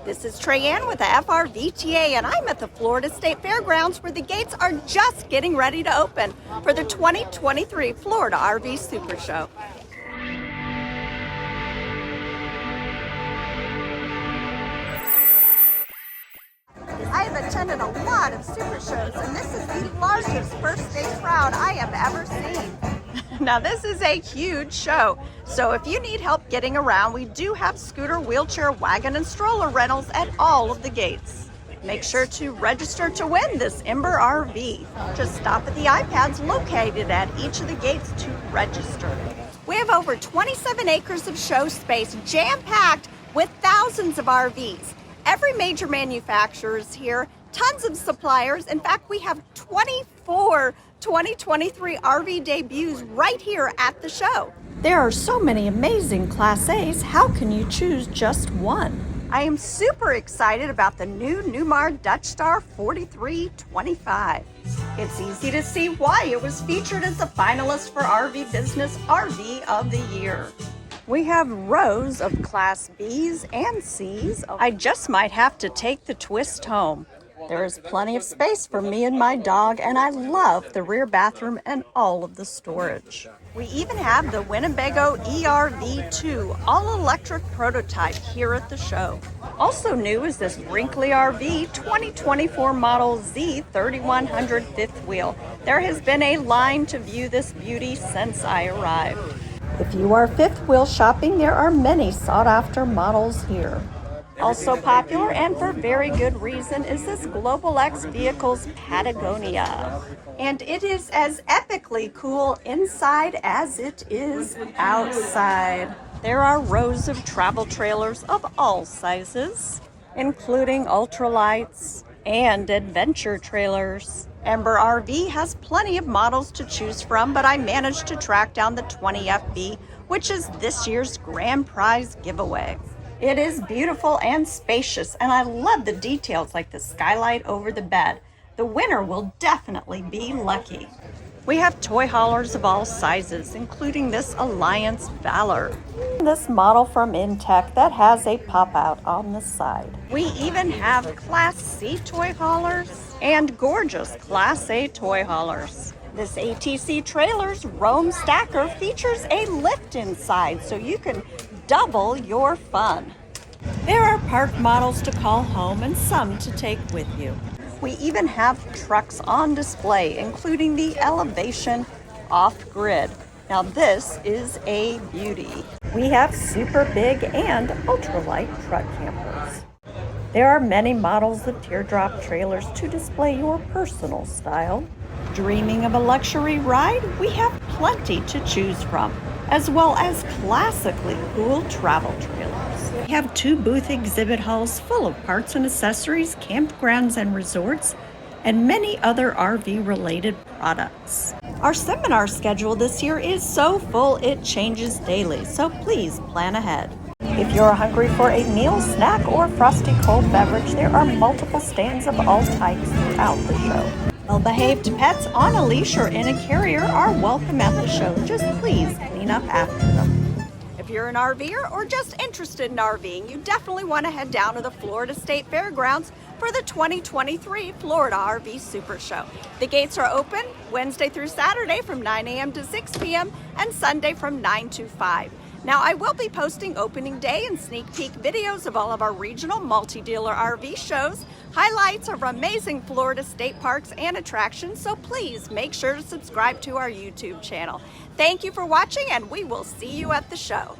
This is Trayanne with the FRVTA, and I'm at the Florida State Fairgrounds where the gates are just getting ready to open for the 2023 Florida RV Supershow. I have attended a lot of super shows, and this is the largest first day crowd I have ever seen. Now this is a huge show, so if you need help getting around, we do have scooter, wheelchair, wagon, and stroller rentals at all of the gates. Make sure to register to win this Ember RV. Just stop at the iPads located at each of the gates to register. We have over 27 acres of show space jam-packed with thousands of RVs. Every major manufacturer is here, tons of suppliers. In fact, we have 24 2023 RV debuts right here at the show. There are so many amazing Class A's, how can you choose just one? I am super excited about the new Newmar Dutch Star 4325. It's easy to see why it was featured as a finalist for RV Business RV of the Year. We have rows of Class B's and C's. I just might have to take the twist home. There is plenty of space for me and my dog, and I love the rear bathroom and all of the storage. We even have the Winnebago ERV2 all-electric prototype here at the show. Also new is this Brinkley RV 2024 model Z3100 fifth wheel. There has been a line to view this beauty since I arrived. If you are fifth wheel shopping, there are many sought-after models here. Also popular, and for very good reason, is this Global X Vehicles Patagonia. And it is as epically cool inside as it is outside. There are rows of travel trailers of all sizes, including ultralights and adventure trailers. Ember RV has plenty of models to choose from, but I managed to track down the 20FB, which is this year's grand prize giveaway. It is beautiful and spacious, and I love the details like the skylight over the bed. The winner will definitely be lucky. We have toy haulers of all sizes, including this Alliance Valor. This model from Intech that has a pop-out on the side. We even have Class C toy haulers and gorgeous Class A toy haulers. This ATC Trailers Roam Stacker features a lift inside, so you can double your fun. There are park models to call home and some to take with you. We even have trucks on display, including the Elevation Off-Grid. Now this is a beauty. We have super big and ultralight truck campers. There are many models of teardrop trailers to display your personal style. Dreaming of a luxury ride? We have plenty to choose from, as well as classically cool travel trailers. We have 2 booth exhibit halls full of parts and accessories, campgrounds and resorts, and many other RV-related products. Our seminar schedule this year is so full it changes daily, so please plan ahead. If you're hungry for a meal, snack, or frosty cold beverage, there are multiple stands of all types throughout the show. Well-behaved pets on a leash or in a carrier are welcome at the show. Just please clean up after them. If you're an RVer or just interested in RVing, you definitely want to head down to the Florida State Fairgrounds for the 2023 Florida RV Supershow. The gates are open Wednesday through Saturday from 9 a.m. to 6 p.m. and Sunday from 9 to 5. Now, I will be posting opening day and sneak peek videos of all of our regional multi-dealer RV shows, highlights of amazing Florida state parks and attractions, so please make sure to subscribe to our YouTube channel. Thank you for watching, and we will see you at the show.